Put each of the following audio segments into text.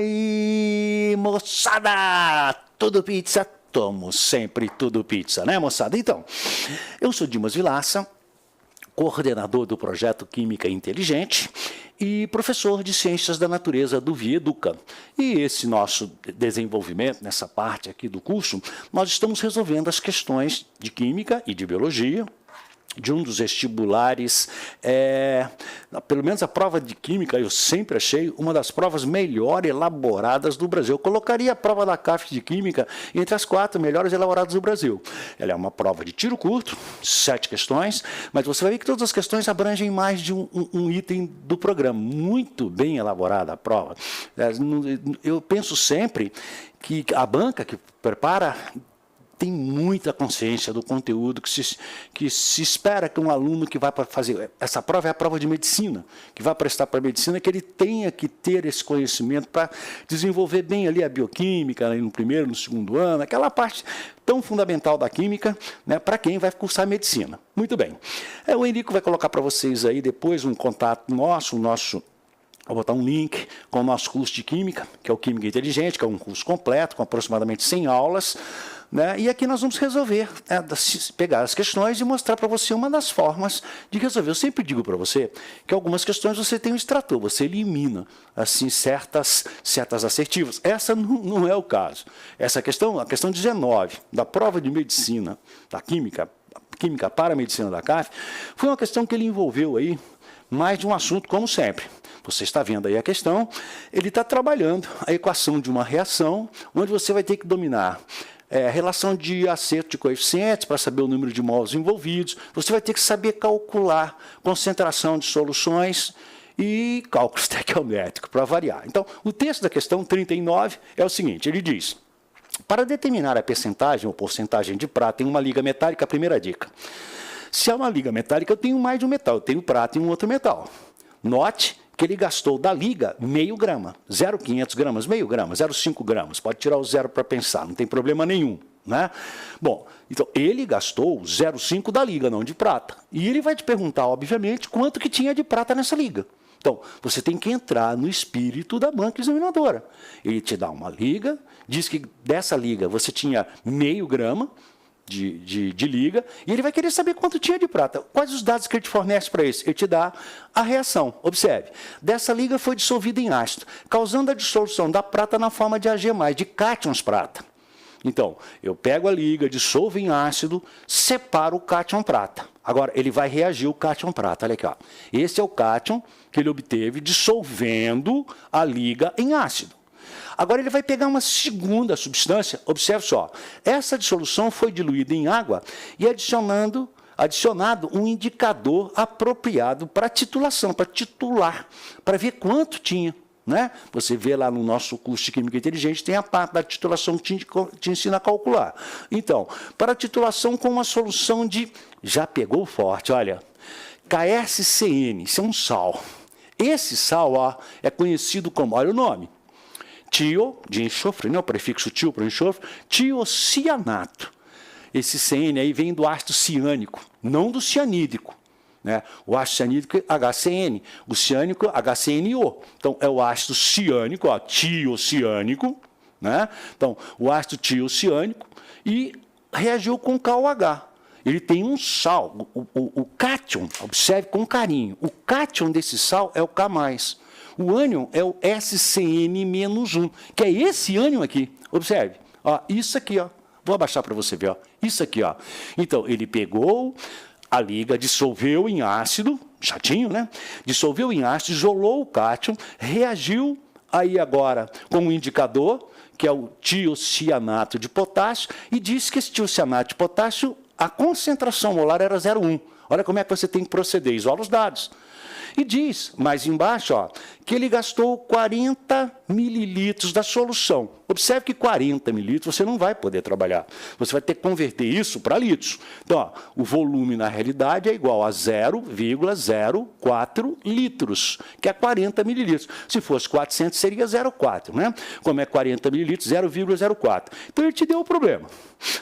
aí, moçada? Tudo pizza? Tomo sempre tudo pizza, né, moçada? Então, eu sou Dimas Vilaça, coordenador do projeto Química Inteligente e professor de Ciências da Natureza do Via Educa. E esse nosso desenvolvimento, nessa parte aqui do curso, nós estamos resolvendo as questões de Química e de Biologia, de um dos vestibulares, pelo menos a prova de Química, eu sempre achei uma das provas melhor elaboradas do Brasil. Eu colocaria a prova da CAF de Química entre as 4 melhores elaboradas do Brasil. Ela é uma prova de tiro curto, 7 questões, mas você vai ver que todas as questões abrangem mais de um item do programa. Muito bem elaborada a prova. Eu penso sempre que a banca que prepara tem muita consciência do conteúdo que se espera que um aluno que vai fazer essa prova é a prova de medicina, que vai prestar para a medicina, que ele tenha que ter esse conhecimento para desenvolver bem ali a bioquímica, ali no primeiro, no segundo ano, aquela parte tão fundamental da química, né, para quem vai cursar medicina. Muito bem. O Henrico vai colocar para vocês aí depois um contato nosso, vou botar um link com o nosso curso de Química, que é o Química Inteligente, que é um curso completo, com aproximadamente 100 aulas, né? E aqui nós vamos resolver, pegar as questões e mostrar para você uma das formas de resolver. Eu sempre digo para você que algumas questões você tem um extrator, você elimina assim, certas assertivas. Essa não é o caso. Essa questão, a questão 19, da prova de medicina, da Química para a medicina da CAF, foi uma questão que ele envolveu aí mais de um assunto, como sempre. Você está vendo aí a questão, ele está trabalhando a equação de uma reação, onde você vai ter que dominar a relação de acerto de coeficientes para saber o número de mols envolvidos, você vai ter que saber calcular concentração de soluções e cálculo estequiométrico para variar. Então, o texto da questão 39 é o seguinte, ele diz: para determinar a percentagem ou porcentagem de prata em uma liga metálica, a primeira dica. Se é uma liga metálica, eu tenho mais de um metal, eu tenho prata e um outro metal. Note que ele gastou da liga meio grama, 0,500 gramas, meio grama, 0,5 gramas. Pode tirar o zero para pensar, não tem problema nenhum, né? Bom, então ele gastou 0,5 da liga, não de prata. E ele vai te perguntar, obviamente, quanto que tinha de prata nessa liga. Então, você tem que entrar no espírito da banca examinadora. Ele te dá uma liga, diz que dessa liga você tinha meio grama de liga, e ele vai querer saber quanto tinha de prata. Quais os dados que ele te fornece para isso? Ele te dá a reação. Observe, dessa liga foi dissolvida em ácido, causando a dissolução da prata na forma de Ag+, de cátions prata. Então, eu pego a liga, dissolvo em ácido, separo o cátion prata. Agora, ele vai reagir o cátion prata. Olha aqui, ó. Esse é o cátion que ele obteve dissolvendo a liga em ácido. Agora, ele vai pegar uma segunda substância, observe só, essa dissolução foi diluída em água e adicionado um indicador apropriado para titulação, para titular, para ver quanto tinha. Né? Você vê lá no nosso curso de Química Inteligente, tem a parte da titulação que te ensina a calcular. Então, para a titulação com uma solução de, já pegou forte, olha, KSCN, isso é um sal. Esse sal ó, é conhecido como, olha o nome, tio, de enxofre, né, o prefixo tio para enxofre, tiocianato. Esse CN aí vem do ácido ciânico, não do cianídrico. Né? O ácido cianídrico é HCN, o ciânico é HCNO. Então, é o ácido ciânico, ó, tiociânico, né? Então, o ácido tiociânico, e reagiu com KOH. Ele tem um sal, o cátion, observe com carinho, o cátion desse sal é o K+. O ânion é o SCN-1, que é esse ânion aqui. Observe, ó, isso aqui, ó. Vou abaixar para você ver, ó. Isso aqui, ó. Então, ele pegou a liga, dissolveu em ácido, chatinho, né? Dissolveu em ácido, isolou o cátion, reagiu aí agora com um indicador, que é o tiocianato de potássio, e disse que esse tiocianato de potássio, a concentração molar era 0,1. Olha como é que você tem que proceder, isola os dados. E diz, mais embaixo, ó, que ele gastou 40 mililitros da solução. Observe que 40 mililitros você não vai poder trabalhar. Você vai ter que converter isso para litros. Então, ó, o volume, na realidade, é igual a 0,04 litros, que é 40 mililitros. Se fosse 400, seria 0,4, né? Como é 40 mililitros, 0,04. Então, ele te deu o problema.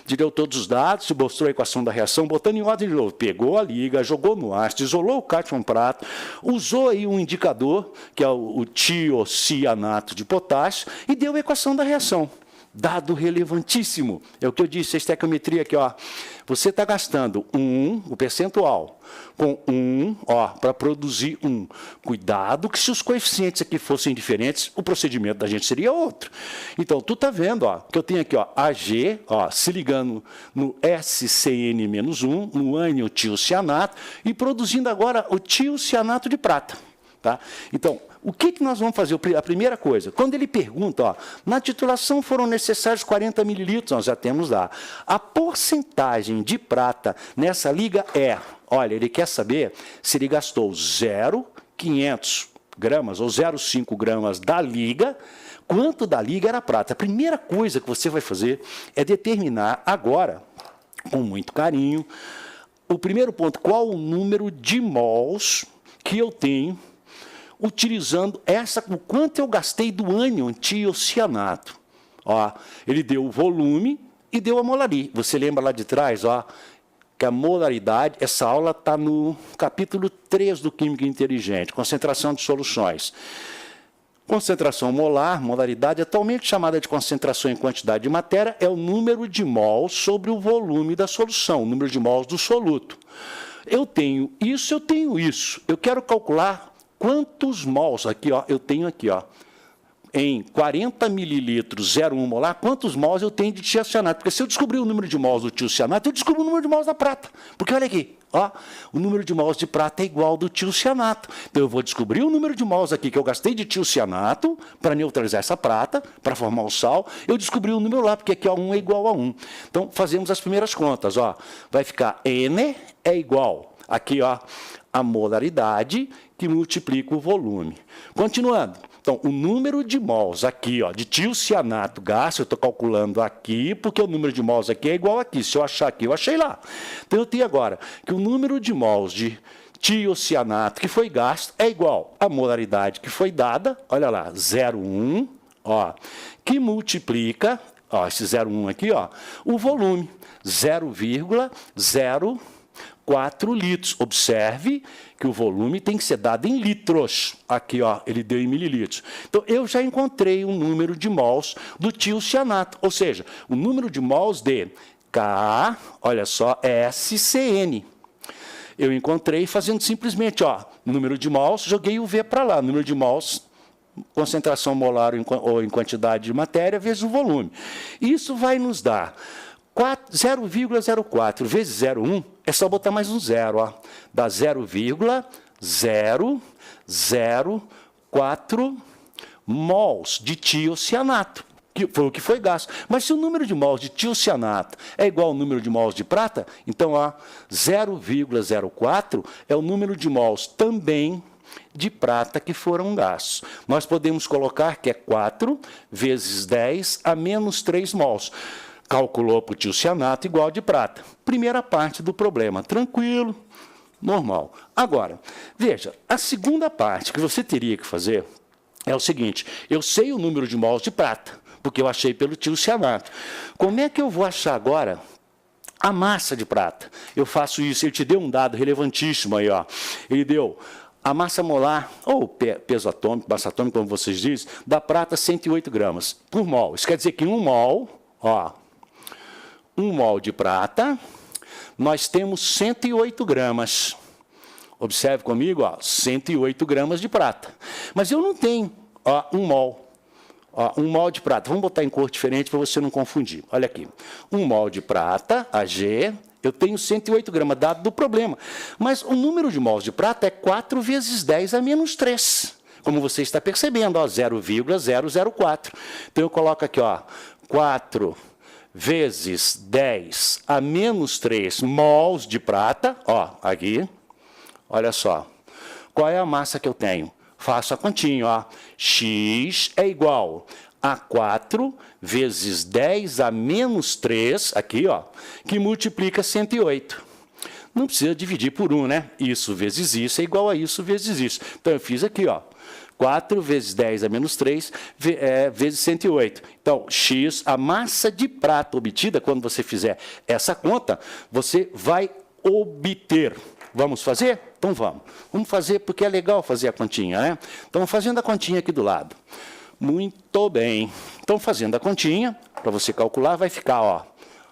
Te deu todos os dados, te mostrou a equação da reação, botando em ordem de novo. Pegou a liga, jogou no ácido, isolou o cátion prata, usou aí um indicador, que é o tiocianato de potássio e deu a equação da reação. Dado relevantíssimo. É o que eu disse, a estequiometria aqui, ó. Você está gastando o percentual, com para produzir 1. Cuidado que se os coeficientes aqui fossem diferentes, o procedimento da gente seria outro. Então, tu está vendo, ó, que eu tenho aqui, ó, AG, ó, se ligando no SCN-1, no ânion tiocianato, e produzindo agora o tiocianato de prata. Tá? Então, o que nós vamos fazer? A primeira coisa, quando ele pergunta, ó, na titulação foram necessários 40 mililitros, nós já temos lá. A porcentagem de prata nessa liga é, olha, ele quer saber se ele gastou 0,500 gramas ou 0,5 gramas da liga, quanto da liga era prata. A primeira coisa que você vai fazer é determinar agora, com muito carinho, o primeiro ponto, qual o número de mols que eu tenho utilizando o quanto eu gastei do ânion tiocianato. Ó, ele deu o volume e deu a molaridade. Você lembra lá de trás, ó, que a molaridade, essa aula está no capítulo 3 do Química Inteligente, concentração de soluções. Concentração molar, molaridade, atualmente chamada de concentração em quantidade de matéria, é o número de mols sobre o volume da solução, o número de mols do soluto. Eu tenho isso, eu tenho isso. Eu quero calcular quantos mols, aqui, ó, eu tenho aqui, ó, em 40 mililitros 0,1 molar, quantos mols eu tenho de tiocianato? Porque se eu descobrir o número de mols do tiocianato, eu descubro o número de mols da prata. Porque olha aqui, ó, o número de mols de prata é igual ao do tiocianato. Então eu vou descobrir o número de mols aqui que eu gastei de tiocianato para neutralizar essa prata, para formar o sal. Eu descobri o número lá, porque aqui ó, 1 é igual a 1. Então fazemos as primeiras contas, ó. Vai ficar N é igual, aqui ó, a molaridade que multiplica o volume. Continuando. Então, o número de mols aqui, ó, de tiocianato gasto, eu estou calculando aqui, porque o número de mols aqui é igual aqui. Se eu achar aqui, eu achei lá. Então, eu tenho agora que o número de mols de tiocianato que foi gasto é igual à molaridade que foi dada, olha lá, 0,1, ó, que multiplica, ó, esse 0,1 aqui, ó, o volume, 0,04 litros. Observe que o volume tem que ser dado em litros. Aqui, ó, ele deu em mililitros. Então, eu já encontrei o número de mols do tiocianato, ou seja, o número de mols de K, olha só, SCN. Eu encontrei fazendo simplesmente, ó, número de mols, joguei o V para lá, número de mols, concentração molar ou em quantidade de matéria, vezes o volume. Isso vai nos dar 0,04 vezes 0,1, é só botar mais um zero, ó. Dá 0,004 mols de tiocianato, que foi o que foi gasto. Mas se o número de mols de tiocianato é igual ao número de mols de prata, então, ó, 0,04 é o número de mols também de prata que foram gastos. Nós podemos colocar que é 4 vezes 10 a menos 3 mols. Calculou para o tiocianato igual de prata. Primeira parte do problema, tranquilo, normal. Agora, veja, a segunda parte que você teria que fazer é o seguinte, eu sei o número de mols de prata, porque eu achei pelo tiocianato. Como é que eu vou achar agora a massa de prata? Eu faço isso, ele te deu um dado relevantíssimo aí, ó. Ele deu a massa molar, ou peso atômico, massa atômica, como vocês dizem, da prata 108 gramas por mol. Isso quer dizer que 1 mol, ó, 1 mol de prata, nós temos 108 gramas. Observe comigo, ó, 108 gramas de prata. Mas eu não tenho, ó, 1 mol. Ó, 1 mol de prata. Vamos botar em cor diferente para você não confundir. Olha aqui. 1 mol de prata, AG, eu tenho 108 gramas, dado do problema. Mas o número de mols de prata é 4 vezes 10 a menos 3. Como você está percebendo, ó, 0,004. Então, eu coloco aqui, ó, 4 vezes 10 a menos 3 mols de prata, ó, aqui, olha só, qual é a massa que eu tenho? Faço a continha, ó, X é igual a 4 vezes 10 a menos 3, aqui, ó, que multiplica 108. Não precisa dividir por 1, né? Isso vezes isso é igual a isso vezes isso. Então, eu fiz aqui, ó, 4 vezes 10 a menos 3, vezes 108. Então, X, a massa de prata obtida, quando você fizer essa conta, você vai obter. Vamos fazer? Então, vamos. Vamos fazer porque é legal fazer a continha, né? Então, fazendo a continha aqui do lado. Muito bem. Então, fazendo a continha, para você calcular, vai ficar, ó,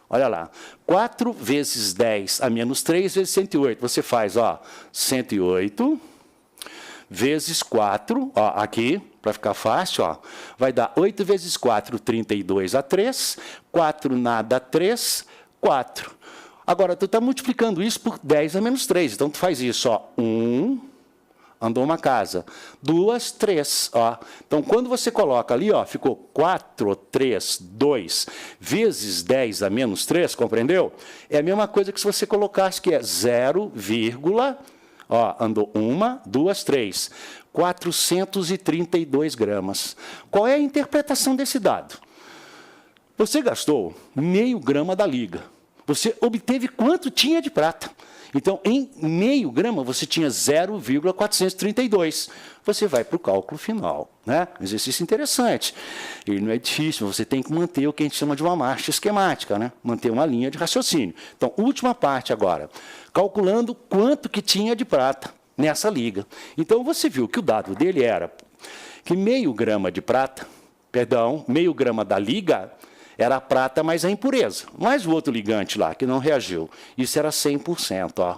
olha lá, 4 vezes 10 a menos 3 vezes 108. Você faz, ó, 108 vezes 4, ó, aqui, para ficar fácil, ó, vai dar 8 vezes 4, 32 a 3, 4 nada, 3, 4. Agora, tu está multiplicando isso por 10 a menos 3, então tu faz isso, ó, 1, andou uma casa, 2, 3, ó. Então, quando você coloca ali, ó, ficou 4, 3, 2, vezes 10 a menos 3, compreendeu? É a mesma coisa que se você colocasse que é 0, ó, andou 1, 2, 3, 432 gramas. Qual é a interpretação desse dado? Você gastou meio grama da liga. Você obteve quanto tinha de prata. Então, em meio grama, você tinha 0,432. Você vai para o cálculo final, né? Um exercício interessante. Ele não é difícil, você tem que manter o que a gente chama de uma marcha esquemática, né? Manter uma linha de raciocínio. Então, última parte agora. Calculando quanto que tinha de prata nessa liga. Então, você viu que o dado dele era que meio grama de prata, perdão, meio grama da liga, era a prata mais a impureza. Mas o outro ligante lá, que não reagiu, isso era 100%, ó.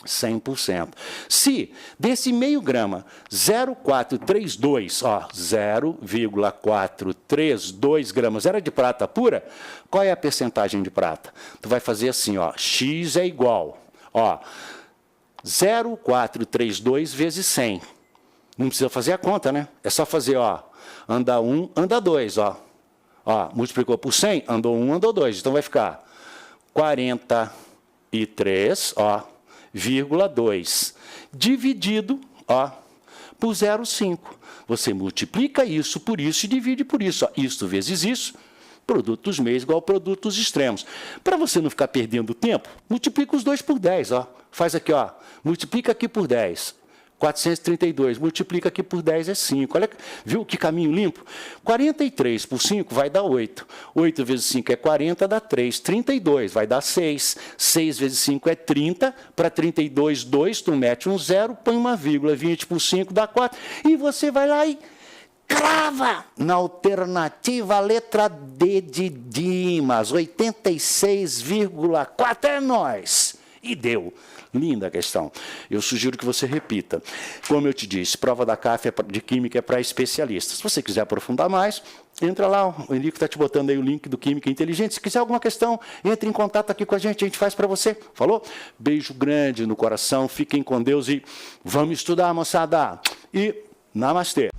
100%. Se desse meio grama, 0,432, ó, 0,432 gramas era de prata pura, qual é a percentagem de prata? Tu vai fazer assim, ó, X é igual, ó, 0,432 vezes 100. Não precisa fazer a conta, né? É só fazer, ó, anda 1, anda 2, ó. Ó, multiplicou por 100, andou 1, andou 2. Então, vai ficar 43, ó, 0,2, dividido, ó, por 0,5. Você multiplica isso por isso e divide por isso. Ó, isto vezes isso, produto dos meios igual ao produto dos extremos. Para você não ficar perdendo tempo, multiplica os dois por 10. Ó. Faz aqui, ó, multiplica aqui por 10. 432, multiplica aqui por 10 é 5. Olha, viu que caminho limpo? 43 por 5 vai dar 8. 8 vezes 5 é 40, dá 3. 32 vai dar 6. 6 vezes 5 é 30. Para 32, 2, tu mete um 0, põe uma vírgula. 20 por 5 dá 4. E você vai lá e crava na alternativa a letra D de Dimas. 86,4 é nóis. E deu. Linda a questão. Eu sugiro que você repita. Como eu te disse, prova da CAF de Química é para especialistas. Se você quiser aprofundar mais, entra lá, o Henrique está te botando aí o link do Química Inteligente. Se quiser alguma questão, entre em contato aqui com a gente faz para você. Falou? Beijo grande no coração, fiquem com Deus e vamos estudar, moçada. E namastê.